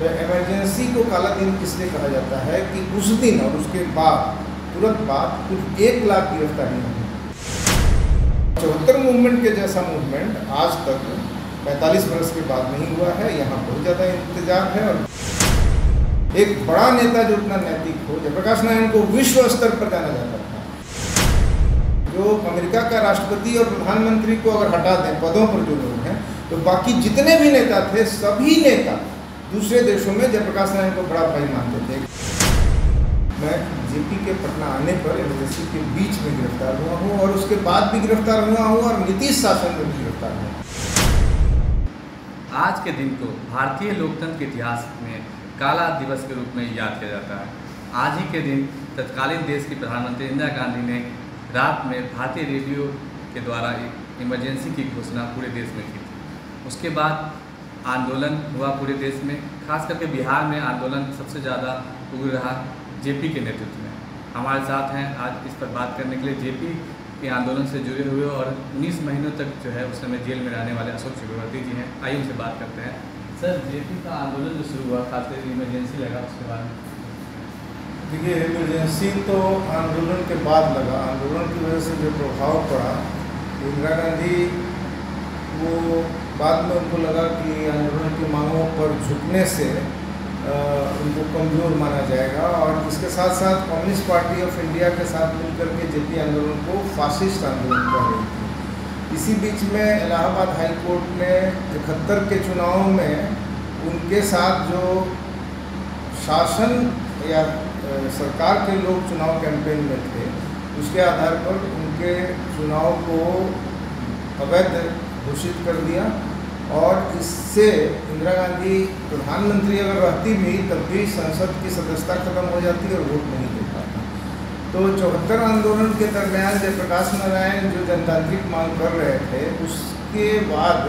तो इमरजेंसी को काला दिन किसलिए कहा जाता है कि उस दिन और उसके बाद तुरंत बाद कुल 1 लाख गिरफ्तारियाँ हुई। 74 मूवमेंट के जैसा मूवमेंट आज तक 45 वर्ष के बाद नहीं हुआ है। यहाँ बहुत ज़्यादा इंतजार है और एक बड़ा नेता जो इतना नैतिक हो, जयप्रकाश नारायण को विश्व स्तर पर जाना जाता था। जो अमेरिका का राष्ट्रपति और प्रधानमंत्री को अगर हटा दें पदों पर जो लोग हैं, तो बाकी जितने भी नेता थे सभी नेता दूसरे देशों में जयप्रकाश नारायण को बड़ा भाई मानते थे। मैं जेपी के पटना आने पर इमरजेंसी के बीच में गिरफ्तार हुआ हूँ और उसके बाद भी गिरफ्तार हुआ हूँ और नीतीश शासन में भी गिरफ्तार हुआ। आज के दिन को भारतीय लोकतंत्र के इतिहास में काला दिवस के रूप में याद किया जाता है। आज ही के दिन तत्कालीन देश की प्रधानमंत्री इंदिरा गांधी ने रात में भारतीय रेडियो के द्वारा एक इमरजेंसी की घोषणा पूरे देश में की थी। उसके बाद आंदोलन हुआ पूरे देश में, खास करके बिहार में आंदोलन सबसे ज़्यादा उग्र रहा जेपी के नेतृत्व में। हमारे साथ हैं आज इस पर बात करने के लिए जेपी के आंदोलन से जुड़े हुए और 19 महीनों तक जो है उस समय जेल में रहने वाले अशोक चक्रवर्ती जी हैं। आइए उनसे बात करते हैं। सर, जेपी का आंदोलन जो शुरू हुआ, खासकर इमरजेंसी लगा, उसके बाद देखिए, इमरजेंसी तो आंदोलन के बाद लगा। आंदोलन की वजह से जो प्रभाव पड़ा, इंदिरा गांधी वो बाद में उनको लगा कि आंदोलन की मांगों पर झुकने से उनको कमज़ोर माना जाएगा और इसके साथ साथ कम्युनिस्ट पार्टी ऑफ इंडिया के साथ मिलकर के जेपी आंदोलन को फासिस्ट आंदोलन कह रही थी। इसी बीच में इलाहाबाद हाई कोर्ट ने 71 के चुनाव में उनके साथ जो शासन या सरकार के लोग चुनाव कैंपेन में थे, उसके आधार पर उनके चुनाव को अवैध घोषित कर दिया और इससे इंदिरा गांधी प्रधानमंत्री अगर रहती भी तब भी संसद की सदस्यता खत्म हो जाती और वोट नहीं दे पाता। तो 74 आंदोलन के दरमियान जयप्रकाश नारायण जो जनतांत्रिक मांग कर रहे थे, उसके बाद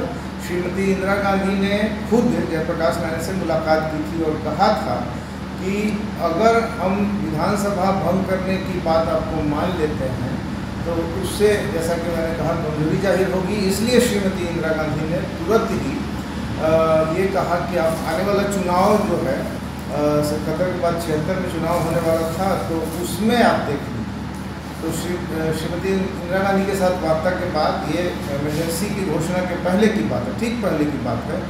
श्रीमती इंदिरा गांधी ने खुद जयप्रकाश नारायण से मुलाकात की थी और कहा था कि अगर हम विधानसभा भंग करने की बात आपको मान लेते हैं तो उससे, जैसा कि मैंने कहा, कमजोरी जाहिर होगी। इसलिए श्रीमती इंदिरा गांधी ने तुरंत ही ये कहा कि आप आने वाला चुनाव जो है 77 के बाद 76 में चुनाव होने वाला था, तो उसमें आप देख लीजिए। तो श्रीमती इंदिरा गांधी के साथ वार्ता के बाद, ये इमरजेंसी की घोषणा के पहले की बात है, ठीक पहले की बात है,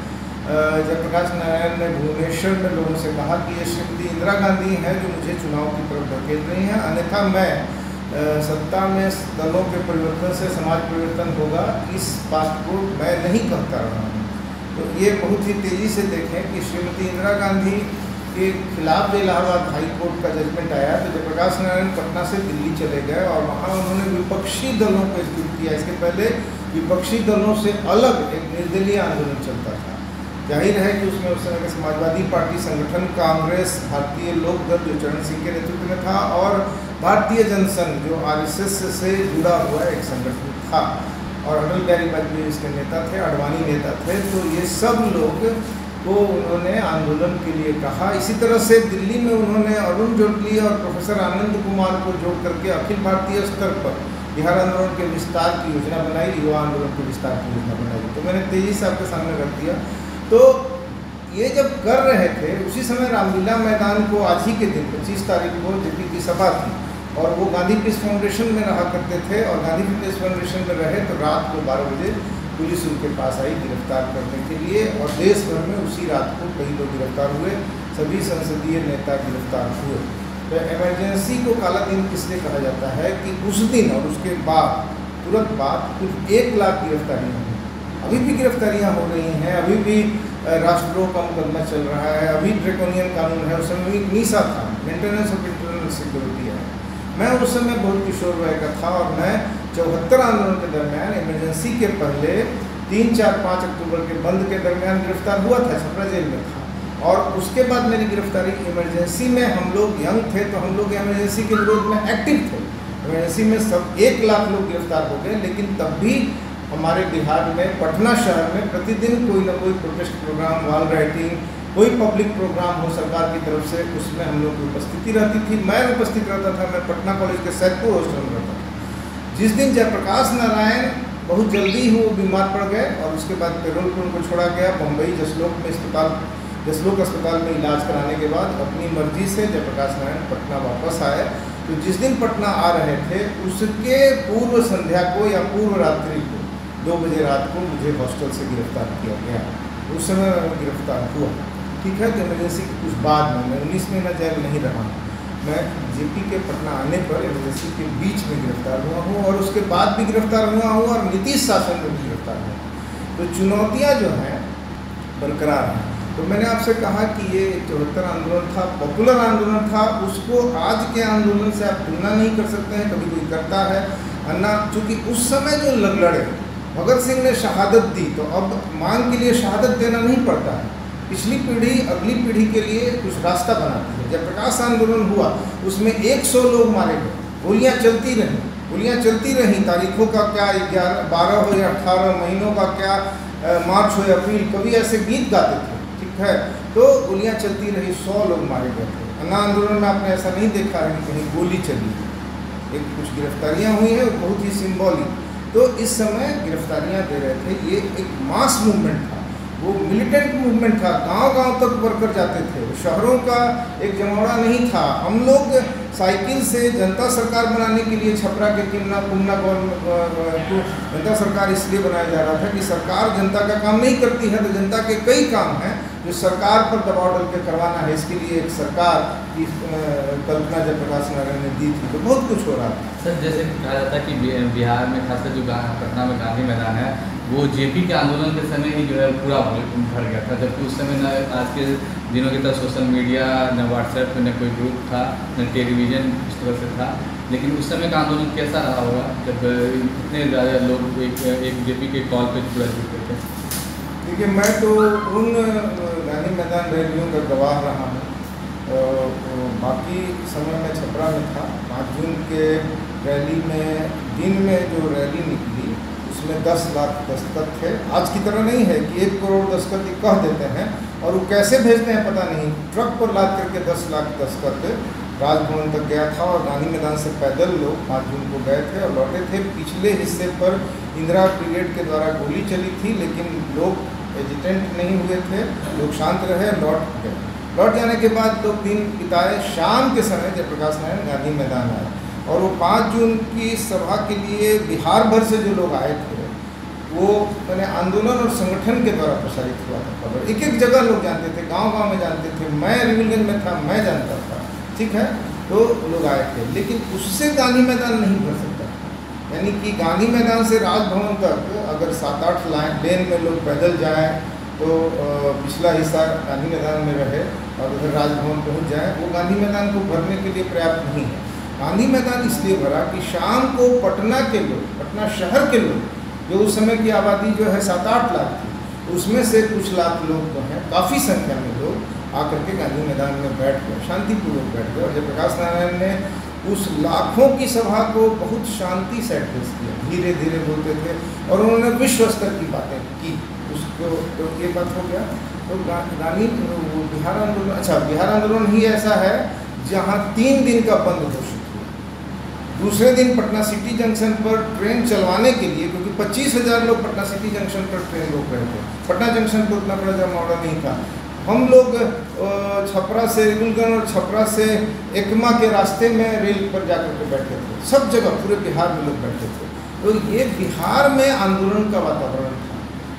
जयप्रकाश नारायण ने भुवनेश्वर में लोगों से कहा कि ये श्रीमती इंदिरा गांधी हैं जो मुझे चुनाव की तरफ धकेल रही हैं, अन्यथा मैं सत्ता में दलों के परिवर्तन से समाज परिवर्तन होगा, इस बात को मैं नहीं कहता रहा हूँ। तो ये बहुत ही तेज़ी से देखें कि श्रीमती इंदिरा गांधी के खिलाफ जो इलाहाबाद हाई कोर्ट का जजमेंट आया, तो जयप्रकाश नारायण पटना से दिल्ली चले गए और वहाँ उन्होंने विपक्षी दलों को एकजुट किया। इसके पहले विपक्षी दलों से अलग एक निर्दलीय आंदोलन चलता था। जाहिर है कि उसमें उस समय के समाजवादी पार्टी संगठन, कांग्रेस, भारतीय लोक दल जो चरण सिंह के नेतृत्व में था और भारतीय जनसंघ जो आरएसएस से जुड़ा हुआ एक संगठन था और अटल बिहारी वाजपेयी इसके नेता थे, अडवाणी नेता थे। तो ये सब लोग को उन्होंने आंदोलन के लिए कहा। इसी तरह से दिल्ली में उन्होंने अरुण जेटली और प्रोफेसर आनंद कुमार को जोड़ करके अखिल भारतीय स्तर पर बिहार आंदोलन के विस्तार की योजना बनाई, युवा आंदोलन के विस्तार की योजना बनाई। तो मैंने तेज़ी से आपके सामने रख दिया। तो ये जब कर रहे थे, उसी समय रामलीला मैदान को आज ही के दिन 25 तारीख को जेपी की सभा थी और वो गांधी पीस फाउंडेशन में रहा करते थे और गांधी पीस फाउंडेशन में रहे तो रात को 12 बजे पुलिस उनके पास आई गिरफ्तार करने के लिए और देश भर में उसी रात को कई लोग गिरफ्तार हुए, सभी संसदीय नेता गिरफ्तार हुए। तो इमरजेंसी को काला दिन किसलिए कहा जाता है कि उस दिन और उसके बाद तुरंत बाद कुल 1 लाख गिरफ्तारियाँ हुई। अभी भी गिरफ्तारियाँ हो रही हैं, अभी भी राष्ट्रद्रोह का मुकदमा चल रहा है, अभी ड्रैकोनियन कानून है। उस समय नीसा था, मेंटेनेंस ऑफ इंटरनल सिक्योरिटी है। मैं उस समय बहुत किशोर वय का था और मैं 74 आंदोलन के दरमियान इमरजेंसी के पहले 3, 4, 5 अक्टूबर के बंद के दरमियान गिरफ्तार हुआ था, छपरा जेल में था। और उसके बाद मेरी गिरफ्तारी इमरजेंसी में, हम लोग यंग थे तो हम लोग इमरजेंसी के विरोध में एक्टिव थे। इमरजेंसी में सब 1 लाख लोग गिरफ्तार हो गए, लेकिन तब भी हमारे बिहार में, पटना शहर में प्रतिदिन कोई ना कोई प्रोटेस्ट प्रोग्राम, वॉल राइटिंग, कोई पब्लिक प्रोग्राम हो सरकार की तरफ से, उसमें हम लोग की उपस्थिति रहती थी। मैं उपस्थित रहता था। मैं पटना कॉलेज के सैदपुर हॉस्टल में रहता था। जिस दिन जयप्रकाश नारायण बहुत जल्दी ही वो बीमार पड़ गए और उसके बाद पेरोल पर उनको छोड़ा गया, बम्बई जसलोक में अस्पताल जसलोक अस्पताल में इलाज कराने के बाद अपनी मर्जी से जयप्रकाश नारायण पटना वापस आए। तो जिस दिन पटना आ रहे थे उसके पूर्व संध्या को या पूर्व रात्रि को 2 बजे रात को मुझे हॉस्टल से गिरफ्तार किया गया। उस समय मैं गिरफ्तार हुआ, ठीक है। तो इमरजेंसी के कुछ बाद में, मैं 19 में मैं जेल नहीं रहा हूँ, मैं जेपी के पटना आने पर इमरजेंसी के बीच में गिरफ्तार हुआ हूँ और उसके बाद भी गिरफ्तार हुआ हूँ और नीतीश शासन में भी गिरफ्तार हुआ। तो चुनौतियाँ जो हैं बरकरार हैं। तो मैंने आपसे कहा कि ये 74 आंदोलन था, पॉपुलर आंदोलन था, उसको आज के आंदोलन से आप तुलना नहीं कर सकते हैं। कभी कोई करता है अन्ना, चूँकि उस समय जो लड़े भगत सिंह ने शहादत दी, तो अब मान के लिए शहादत देना नहीं पड़ता है। पिछली पीढ़ी अगली पीढ़ी के लिए कुछ रास्ता बनाती है। जब प्रकाश आंदोलन हुआ उसमें 100 लोग मारे गए, गोलियाँ चलती रहीं, तारीखों का क्या 11, 12 हो या 18 महीनों का क्या, मार्च हो या अप्रैल, कभी ऐसे गीत गाते थे, ठीक है। तो गोलियाँ चलती रही, 100 लोग मारे गए थे। अन्ना आंदोलन में आपने ऐसा नहीं देखा है कि कहीं गोली चली, एक कुछ गिरफ्तारियाँ हुई हैं, बहुत ही सिंबॉलिक। तो इस समय गिरफ्तारियाँ दे रहे थे, ये एक मास मूवमेंट था, वो मिलिटेंट मूवमेंट था, गांव-गांव तक वर्कर जाते थे, शहरों का एक जमावड़ा नहीं था। हम लोग साइकिल से जनता सरकार बनाने के लिए छपरा के किन्ना पुन्ना जनता सरकार इसलिए बनाया जा रहा था कि सरकार जनता का काम नहीं करती है, तो जनता के कई काम हैं जो सरकार पर दबाव डाल के करवाना है। इसके लिए एक सरकार की कल्पना जयप्रकाश नारायण ने दी थी, तो बहुत कुछ हो रहा था। सर, जैसे कहा जाता है कि बिहार में खासकर जो पटना में गांधी मैदान है वो जेपी के आंदोलन के समय ही जो है पूरा भर गया था, जबकि उस समय न आज के दिनों की तरह सोशल मीडिया, न व्हाट्सएप, न कोई ग्रुप था, न टेलीविज़न इस तरह से था। लेकिन उस समय का आंदोलन कैसा रहा होगा जब इतने ज़्यादा लोग एक जेपी के कॉल पर पूरा जुटे थे? देखिए, मैं तो उन गांधी मैदान रैलियों का गवाह रहा हूँ। बाकी समय में छपरा में था। 5 जून के रैली में दिन में जो रैली निकली उसमें 10 लाख दस्तखत थे। आज की तरह नहीं है कि 1 करोड़ दस्तखत कह देते हैं और वो कैसे भेजते हैं पता नहीं। ट्रक पर लाद करके 10 लाख दस्तखत राजभवन तक गया था और गांधी मैदान से पैदल लोग 5 जून को गए थे और लौटे थे। पिछले हिस्से पर इंदिरा ब्रिगेड के द्वारा गोली चली थी, लेकिन लोग एजिटेंट नहीं हुए थे, लोग शांत रहे, लौट गए। लौट जाने के बाद लोग दिन बिताए। शाम के समय जयप्रकाश नारायण गांधी मैदान आए और वो 5 जून की सभा के लिए बिहार भर से जो लोग आए थे वो मैंने आंदोलन और संगठन के द्वारा प्रसारित हुआ था खबर। एक एक जगह लोग जानते थे, गांव-गांव में जानते थे। मैं रिविलगंज में था, मैं जानता था, ठीक है। तो लोग आए थे, लेकिन उससे गांधी मैदान नहीं भर सकता। यानी कि गांधी मैदान से राजभवन तक अगर 7-8 लेन में लोग पैदल जाएँ तो पिछला हिस्सा गांधी मैदान में रहे और उधर राजभवन पहुँच जाए, वो गांधी मैदान को भरने के लिए पर्याप्त नहीं है। गांधी मैदान इसलिए भरा कि शाम को पटना के लोग, पटना शहर के लोग, जो उस समय की आबादी जो है 7-8 लाख थी, उसमें से कुछ लाख लोग जो हैं, काफ़ी संख्या में लोग आकर के गांधी मैदान में बैठ गए, शांतिपूर्वक बैठ गए। और जयप्रकाश नारायण ने उस लाखों की सभा को बहुत शांति से एड्रेस किया, धीरे धीरे बोलते थे और उन्होंने विश्व स्तर की बातें की। उसको तो ये बात हो गया। तो गांधी बिहार आंदोलन, अच्छा बिहार आंदोलन ही ऐसा है जहाँ 3 दिन का बंद घोषित हुआ। दूसरे दिन पटना सिटी जंक्शन पर ट्रेन चलवाने के लिए, क्योंकि 25,000 लोग पटना सिटी जंक्शन पर ट्रेन रोक रहे थे। पटना जंक्शन पर उतना बड़ा जमावड़ा नहीं था। हम लोग छपरा से रिविलगंज और छपरा से एकमा के रास्ते में रेल पर जाकर के बैठे थे। सब जगह पूरे बिहार में लोग बैठे थे। तो ये बिहार में आंदोलन का वातावरण था।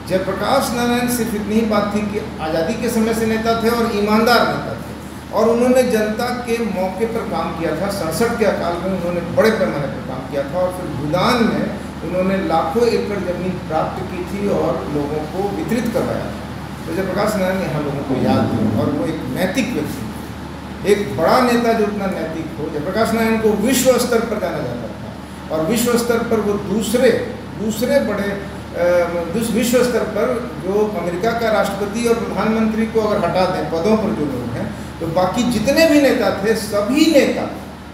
जयप्रकाश नारायण सिर्फ इतनी ही बात थी कि आज़ादी के समय से नेता थे और ईमानदार नेता थे और उन्होंने जनता के मौके पर काम किया था। 67 के अकाल में उन्होंने बड़े पैमाने पर काम किया था और फिर भूदान में उन्होंने लाखों एकड़ जमीन प्राप्त की थी और लोगों को वितरित करवाया था। तो जयप्रकाश नारायण यहाँ लोगों को याद थे और वो एक नैतिक व्यक्ति, एक बड़ा नेता जो उतना नैतिक हो। जयप्रकाश नारायण को विश्व स्तर पर जाना जाता था और विश्व स्तर पर वो दूसरे बड़े विश्व स्तर पर जो अमेरिका का राष्ट्रपति और प्रधानमंत्री को अगर हटा दें पदों पर जो लोग हैं, तो बाकी जितने भी नेता थे, सभी नेता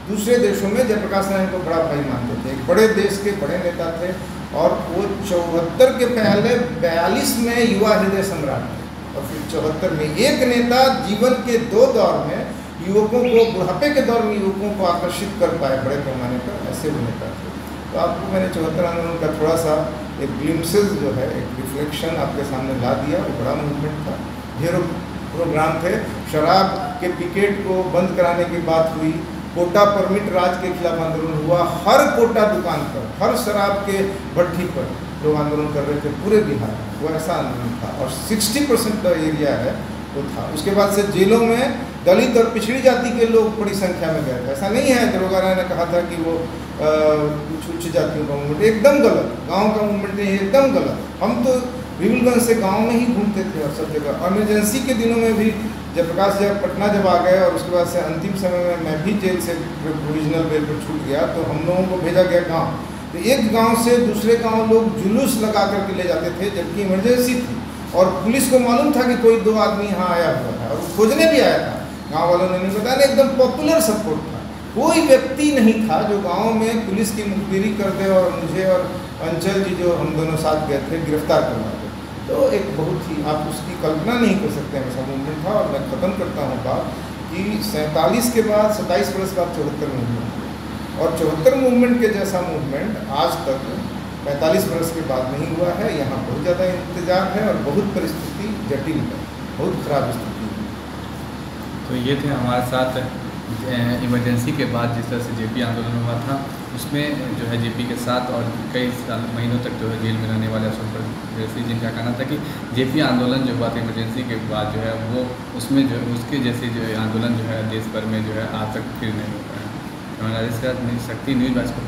दूसरे देशों में जयप्रकाश नारायण को बड़ा भाई मानते थे। एक बड़े देश के बड़े नेता थे और वो 74 के पहले 42 में युवा हृदय सम्राट थे और फिर 74 में एक नेता जीवन के 2 दौर में युवकों को, बुढ़ापे के दौर में युवकों को आकर्षित कर पाए बड़े पैमाने पर, ऐसे वो नेता थे। तो आपको मैंने 74 आंदोलन का थोड़ा सा एक ग्लिम्पसेस जो है, एक रिफ्लेक्शन आपके सामने ला दिया। वो बड़ा मूवमेंट था, ढेरों प्रोग्राम थे। शराब के पिकेट को बंद कराने की बात हुई, कोटा परमिट राज के खिलाफ आंदोलन हुआ, हर कोटा दुकान पर, हर शराब के भट्ठी पर लोग आंदोलन कर रहे थे पूरे बिहार में। वो ऐसा आंदोलन था और 60% का एरिया है वो था। उसके बाद से जेलों में दलित और पिछड़ी जाति के लोग बड़ी संख्या में गए थे। ऐसा नहीं है दरोगा राय ने कहा था कि वो कुछ उच्च जातियों का मूवमेंट, एकदम गलत। गांव का मूवमेंट नहीं, एकदम गलत। हम तो विपुलगंज से गांव में ही घूमते थे और सब जगह। इमरजेंसी के दिनों में भी जयप्रकाश जब पटना जब आ गए और उसके बाद से अंतिम समय में मैं भी जेल से प्रोविजनल बेल पर छूट गया, तो हम लोगों को भेजा गया गाँव। तो एक गांव से दूसरे गांव लोग जुलूस लगा करके ले जाते थे, जबकि इमरजेंसी थी और पुलिस को मालूम था कि कोई 2 आदमी यहाँ आया हुआ था और खोजने भी आया था। गांव वालों ने नहीं बताया, एकदम पॉपुलर सपोर्ट था। कोई व्यक्ति नहीं था जो गांव में पुलिस की मुखबिरी कर दे और मुझे और अंचल जी जो हम दोनों साथ गए थे गिरफ्तार करवा दे। तो एक बहुत ही, आप उसकी कल्पना नहीं कर सकते ऐसा मूवमेंट था। और मैं ख़त्म करता हूँ बात कि 47 के बाद 27 वर्ष बाद 74 मूवमेंट, और 74 मूवमेंट के जैसा मूवमेंट आज तक 45 वर्ष के बाद नहीं हुआ है। यहाँ बहुत ज़्यादा इंतजार है और बहुत परिस्थिति जटिल है, बहुत खराब स्थिति है। तो ये थे हमारे साथ इमरजेंसी के बाद जिस तरह से जेपी आंदोलन हुआ था, उसमें जो है जेपी के साथ और कई साल महीनों तक जो है जेल में रहने वाले अशोक परदेशी, जिनका कहना था कि जेपी आंदोलन जो हुआ था इमरजेंसी के बाद जो है वो उसमें जो उसके जैसे जो आंदोलन जो है देश भर में जो है आज तक फिर नहीं हो पाया। हमारा शक्ति न्यूज़ आज को